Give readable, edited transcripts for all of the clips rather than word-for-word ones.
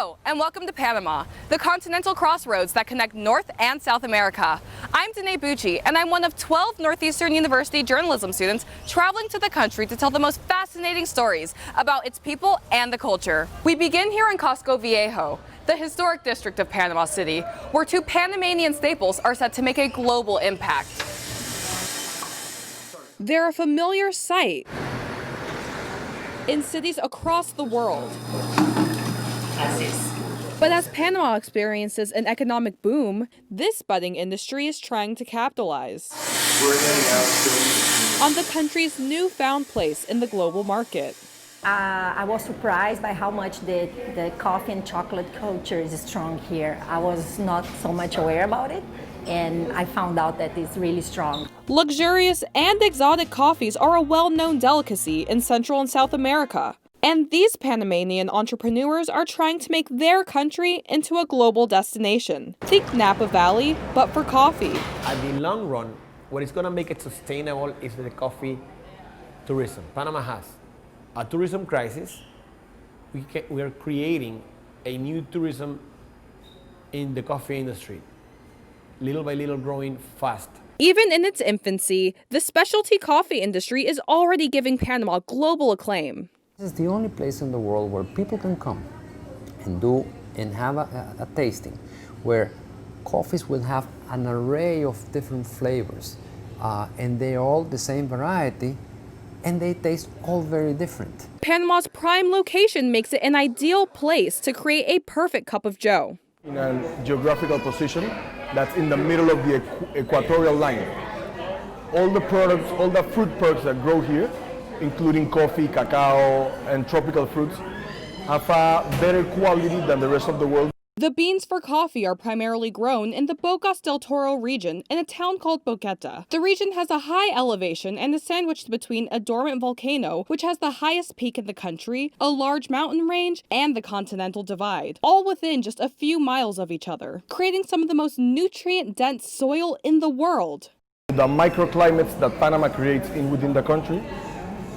Hello, and welcome to Panama, the continental crossroads that connect North and South America. I'm Danae Bucci, and I'm one of 12 Northeastern University journalism students traveling to the country to tell the most fascinating stories about its people and the culture. We begin here in Casco Viejo, the historic district of Panama City, where two Panamanian staples are set to make a global impact. They're a familiar sight in cities across the world. But as Panama experiences an economic boom, this budding industry is trying to capitalize on the country's newfound place in the global market. I was surprised by how much the coffee and chocolate culture is strong here. I was not so much aware about it, and I found out that it's really strong. Luxurious and exotic coffees are a well-known delicacy in Central and South America. And these Panamanian entrepreneurs are trying to make their country into a global destination. Think Napa Valley, but for coffee. At the long run, what is going to make it sustainable is the coffee tourism. Panama has a tourism crisis. We are creating a new tourism in the coffee industry, little by little growing fast. Even in its infancy, the specialty coffee industry is already giving Panama global acclaim. This is the only place in the world where people can come and have a tasting, where coffees will have an array of different flavors, and they're all the same variety, and they taste all very different. Panama's prime location makes it an ideal place to create a perfect cup of joe. In a geographical position that's in the middle of the equatorial line. All the products, all the fruit products that grow here, including coffee, cacao, and tropical fruits, have a better quality than the rest of the world. The beans for coffee are primarily grown in the Bocas del Toro region in a town called Bocao. The region has a high elevation and is sandwiched between a dormant volcano, which has the highest peak in the country, a large mountain range, and the continental divide, all within just a few miles of each other, creating some of the most nutrient-dense soil in the world. The microclimates that Panama creates within the country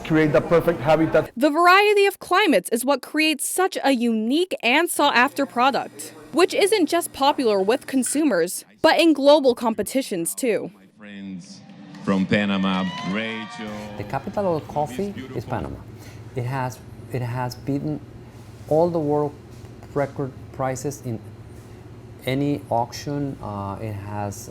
create the perfect habitat. The variety of climates is what creates such a unique and sought-after product, which isn't just popular with consumers, but in global competitions too. My friends from Panama, Rachel. The capital of coffee is Panama. It has beaten all the world record prices in any auction. It has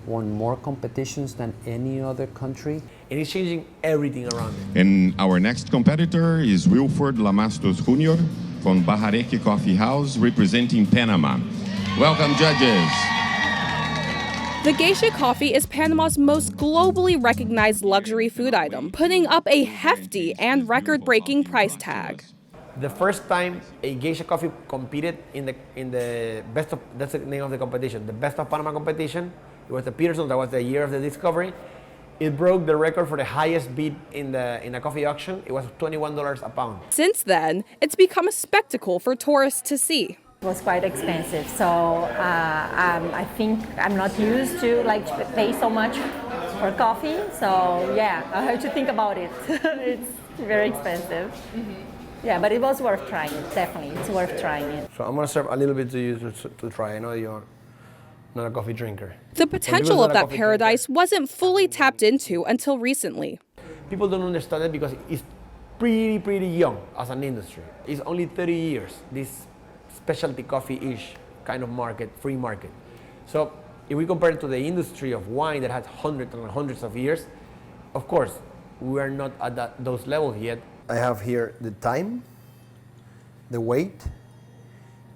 won more competitions than any other country. And it's changing everything around it. And our next competitor is Wilford Lamastus Jr. from Bajareque Coffee House, representing Panama. Welcome, judges. The geisha coffee is Panama's most globally recognized luxury food item, putting up a hefty and record-breaking price tag. The first time a geisha coffee competed in the best of, that's the name of the competition, the Best of Panama competition. It was the Peterson, that was the year of the discovery. It broke the record for the highest bid in a coffee auction. It was $21 a pound. Since then, it's become a spectacle for tourists to see. It was quite expensive, so I think I'm not used to pay so much for coffee. So yeah, I have to think about it. It's very expensive. Mm-hmm. Yeah, but it was worth trying it, definitely. It's worth trying it. So I'm gonna serve a little bit to you to try. I know you're not a coffee drinker. The potential of that paradise wasn't fully tapped into until recently. People don't understand it because it's pretty young as an industry. It's only 30 years, this specialty coffee-ish kind of market, free market. So if we compare it to the industry of wine that has hundreds and hundreds of years, of course, we are not at those levels yet. I have here the time, the weight,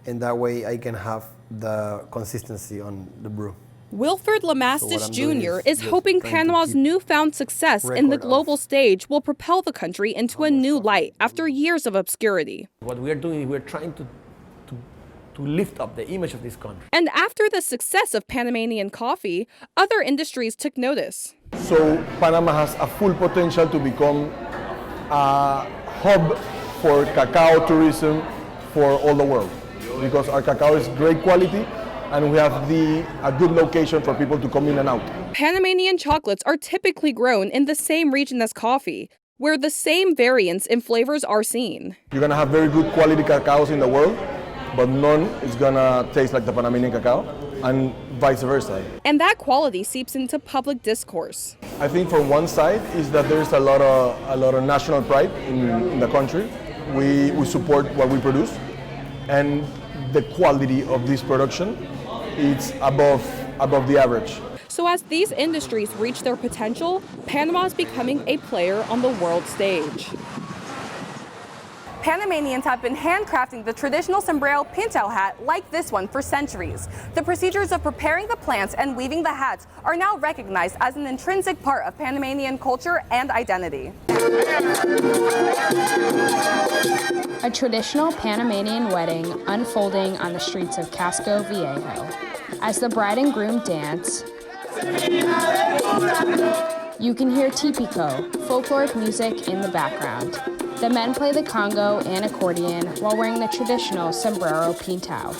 and that way I can have the consistency on the brew. Wilford Lamastus Jr. is hoping Panama's newfound success in the global stage will propel the country into a new light after years of obscurity. What we are doing is we're trying to lift up the image of this country. And after the success of Panamanian coffee, other industries took notice. So Panama has a full potential to become a hub for cacao tourism for all the world, because our cacao is great quality and we have a good location for people to come in and out. Panamanian chocolates are typically grown in the same region as coffee, where the same variants in flavors are seen. You're gonna have very good quality cacaos in the world, but none is gonna taste like the Panamanian cacao, and vice versa. And that quality seeps into public discourse. I think from one side is that there's a lot of national pride in the country. We support what we produce, and the quality of this production is above the average. So as these industries reach their potential, Panama is becoming a player on the world stage. Panamanians have been handcrafting the traditional sombrero pintao hat like this one for centuries. The procedures of preparing the plants and weaving the hats are now recognized as an intrinsic part of Panamanian culture and identity. A traditional Panamanian wedding unfolding on the streets of Casco Viejo. As the bride and groom dance, you can hear tipico, folkloric music in the background. The men play the congo and accordion while wearing the traditional sombrero pintao.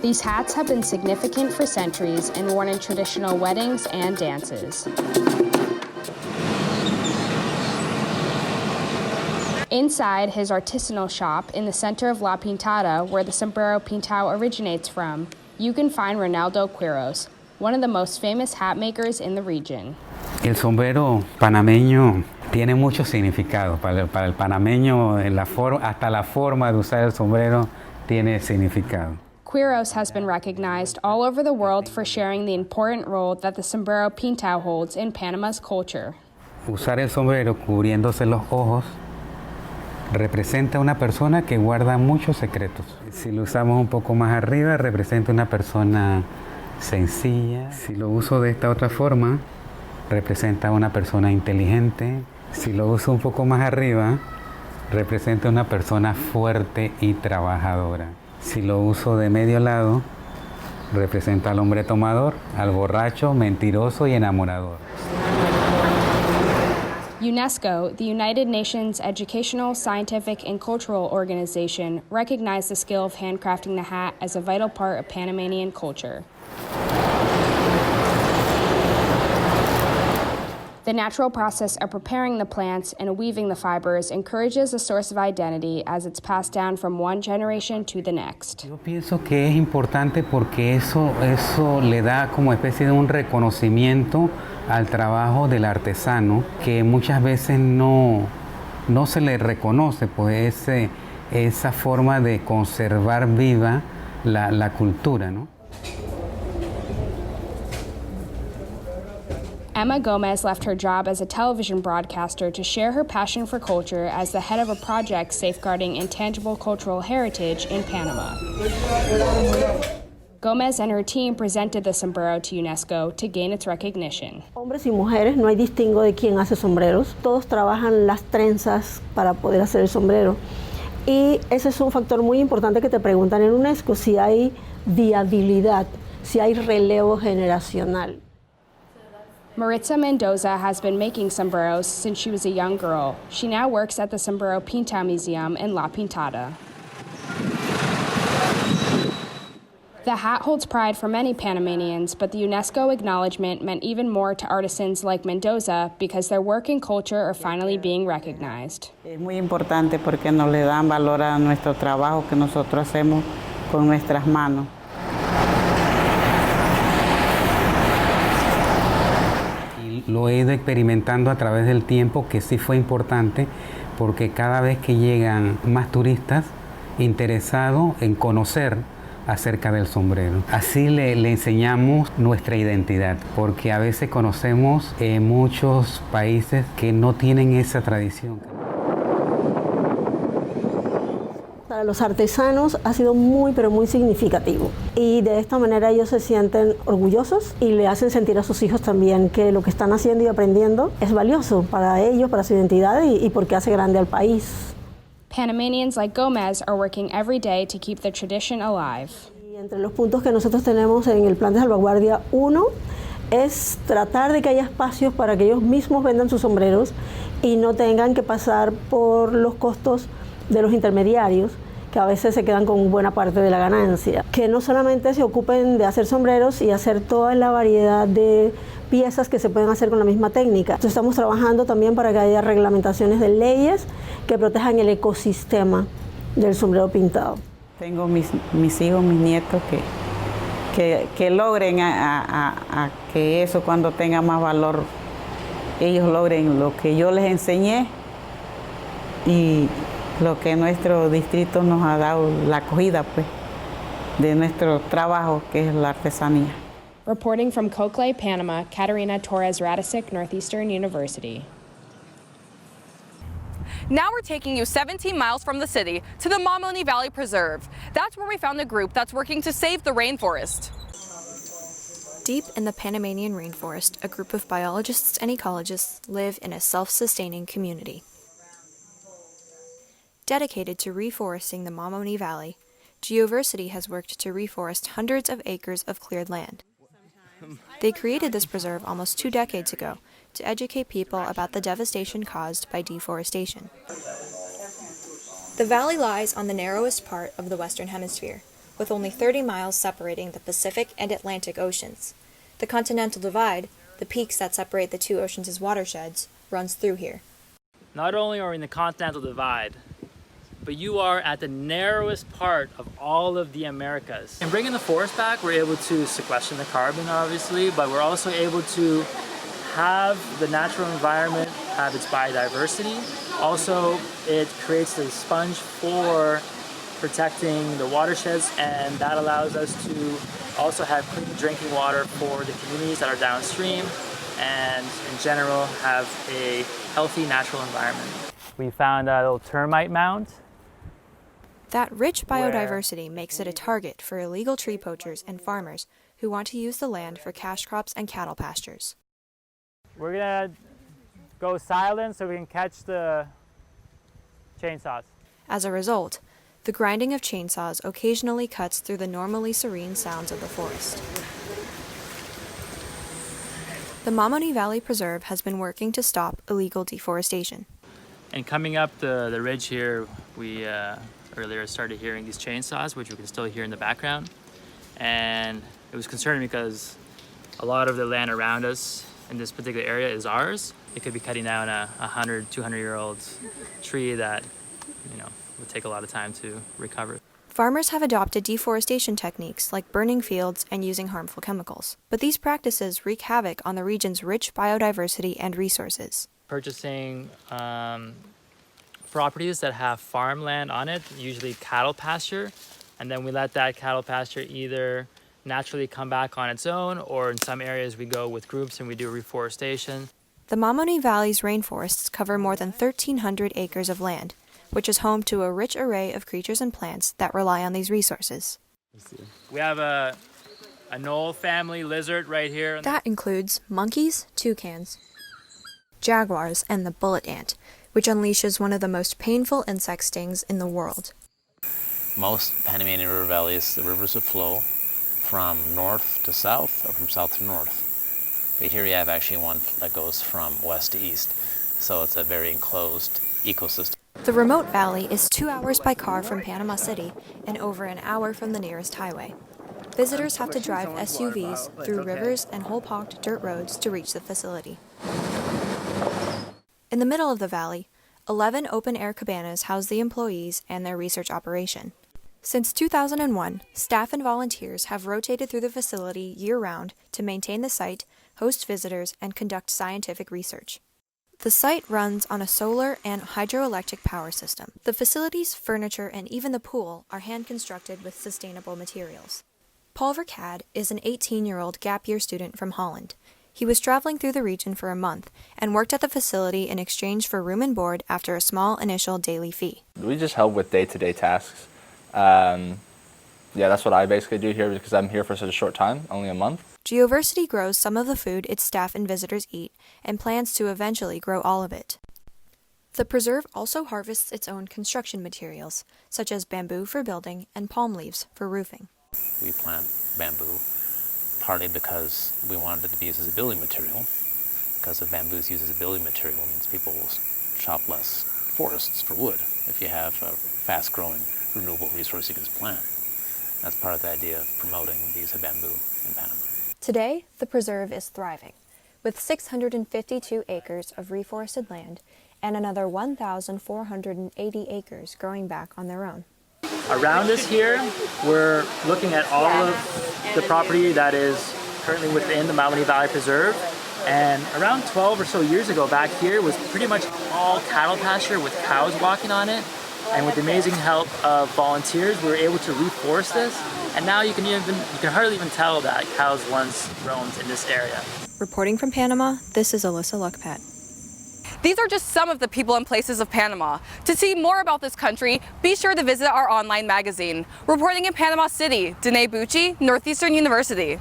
These hats have been significant for centuries and worn in traditional weddings and dances. Inside his artisanal shop in the center of La Pintada, where the sombrero pintao originates from, you can find Ronaldo Quiros, one of the most famous hat makers in the region. El sombrero panameño tiene mucho significado. Para el panameño, hasta la forma de usar el sombrero tiene significado. Quiros has been recognized all over the world for sharing the important role that the sombrero pintao holds in Panama's culture. Usar el sombrero cubriéndose los ojos representa una persona que guarda muchos secretos. Si lo usamos un poco más arriba, representa una persona sencilla. Si lo uso de esta otra forma, representa una persona inteligente. Si lo uso un poco más arriba, representa una persona fuerte y trabajadora. Si lo uso de medio lado, representa al hombre tomador, al borracho, mentiroso y enamorador. UNESCO, the United Nations Educational, Scientific, and Cultural Organization, recognized the skill of handcrafting the hat as a vital part of Panamanian culture. The natural process of preparing the plants and weaving the fibers encourages a source of identity as it's passed down from one generation to the next. Yo pienso que es importante porque eso le da como especie de un reconocimiento al trabajo del artesano que muchas veces no se le reconoce, pues esa forma de conservar viva la cultura, ¿no? Emma Gomez left her job as a television broadcaster to share her passion for culture as the head of a project safeguarding intangible cultural heritage in Panama. Gomez and her team presented the sombrero to UNESCO to gain its recognition. Hombres y mujeres, no hay distingo de quién hace sombreros. Todos trabajan las trenzas para poder hacer el sombrero. Y ese es un factor muy importante que te preguntan en UNESCO, si hay viabilidad, si hay relevo generacional. Maritza Mendoza has been making sombreros since she was a young girl. She now works at the Sombrero Pintao Museum in La Pintada. The hat holds pride for many Panamanians, but the UNESCO acknowledgement meant even more to artisans like Mendoza because their work and culture are finally being recognized. Es muy importante porque nos le dan valor a nuestro trabajo que nosotros hacemos con nuestras manos. Lo he ido experimentando a través del tiempo, que sí fue importante, porque cada vez que llegan más turistas interesados en conocer acerca del sombrero. Así le enseñamos nuestra identidad, porque a veces conocemos muchos países que no tienen esa tradición. Para los artesanos ha sido muy, pero muy significativo. Y de esta manera ellos se sienten orgullosos y le hacen sentir a sus hijos también que lo que están haciendo y aprendiendo es valioso para ellos, para su identidad y porque hace grande al país. Panamanians like Gomez are working every day to keep the tradition alive. Y entre los puntos que nosotros tenemos en el plan de salvaguardia, uno es tratar de que haya espacios para que ellos mismos vendan sus sombreros y no tengan que pasar por los costos de los intermediarios que a veces se quedan con buena parte de la ganancia. Que no solamente se ocupen de hacer sombreros y hacer toda la variedad de piezas que se pueden hacer con la misma técnica. Entonces estamos trabajando también para que haya reglamentaciones de leyes que protejan el ecosistema del sombrero pintado. Tengo mis hijos, mis nietos que logren a que eso cuando tenga más valor, ellos logren lo que yo les enseñé y lo que nuestro distrito nos ha dado, la acogida pues, de nuestro trabajo, que es la artesanía. Reporting from Coclé, Panama, Katarina Radisic, Northeastern University. Now we're taking you 17 miles from the city to the Mamoní Valley Preserve. That's where we found a group that's working to save the rainforest. Deep in the Panamanian rainforest, a group of biologists and ecologists live in a self-sustaining community. Dedicated to reforesting the Mamoní Valley, Geoversity has worked to reforest hundreds of acres of cleared land. They created this preserve almost 2 decades ago to educate people about the devastation caused by deforestation. The valley lies on the narrowest part of the Western Hemisphere, with only 30 miles separating the Pacific and Atlantic Oceans. The continental divide, the peaks that separate the two oceans' watersheds, runs through here. Not only are we in the continental divide, but you are at the narrowest part of all of the Americas. In bringing the forest back, we're able to sequester the carbon, obviously, but we're also able to have the natural environment have its biodiversity. Also, it creates a sponge for protecting the watersheds, and that allows us to also have clean drinking water for the communities that are downstream, and in general have a healthy natural environment. We found a little termite mound. That rich biodiversity makes it a target for illegal tree poachers and farmers who want to use the land for cash crops and cattle pastures. We're gonna go silent so we can catch the chainsaws. As a result, the grinding of chainsaws occasionally cuts through the normally serene sounds of the forest. The Mamoní Valley Preserve has been working to stop illegal deforestation. And coming up the ridge here, we earlier started hearing these chainsaws, which we can still hear in the background. And it was concerning because a lot of the land around us in this particular area is ours. It could be cutting down a 100, 200-year-old tree that, would take a lot of time to recover. Farmers have adopted deforestation techniques like burning fields and using harmful chemicals. But these practices wreak havoc on the region's rich biodiversity and resources. Purchasing properties that have farmland on it, usually cattle pasture, and then we let that cattle pasture either naturally come back on its own, or in some areas we go with groups and we do reforestation. The Mamoní Valley's rainforests cover more than 1,300 acres of land, which is home to a rich array of creatures and plants that rely on these resources. We have a knoll family lizard right here. That includes monkeys, toucans, jaguars, and the bullet ant, which unleashes one of the most painful insect stings in the world. Most Panamanian river valleys, the rivers will flow from north to south or from south to north. But here you have actually one that goes from west to east, so it's a very enclosed ecosystem. The remote valley is 2 hours by car from Panama City and over an hour from the nearest highway. Visitors have to drive SUVs through rivers and hole-pocked dirt roads to reach the facility. In the middle of the valley, 11 open-air cabanas house the employees and their research operation. Since 2001, staff and volunteers have rotated through the facility year-round to maintain the site, host visitors, and conduct scientific research. The site runs on a solar and hydroelectric power system. The facility's furniture and even the pool are hand-constructed with sustainable materials. Paul Verkade is an 18-year-old gap-year student from Holland. He was traveling through the region for a month and worked at the facility in exchange for room and board after a small initial daily fee. We just help with day-to-day tasks. That's what I basically do here because I'm here for such a short time, only a month. Geoversity grows some of the food its staff and visitors eat and plans to eventually grow all of it. The preserve also harvests its own construction materials, such as bamboo for building and palm leaves for roofing. We plant bamboo partly because we wanted it to be used as a building material. Because if bamboo is used as a building material, it means people will chop less forests for wood if you have a fast-growing renewable resource you can plant. That's part of the idea of promoting the use of bamboo in Panama. Today, the preserve is thriving, with 652 acres of reforested land and another 1,480 acres growing back on their own. Around us here, we're looking at all of the property that is currently within the Mamoní Valley Preserve. And around 12 or so years ago, back here was pretty much all cattle pasture with cows walking on it. And with the amazing help of volunteers, we were able to reforest this. And now you can hardly even tell that cows once roamed in this area. Reporting from Panama, this is Alyssa Lukpat. These are just some of the people and places of Panama. To see more about this country, be sure to visit our online magazine. Reporting in Panama City, Danae Bucci, Northeastern University.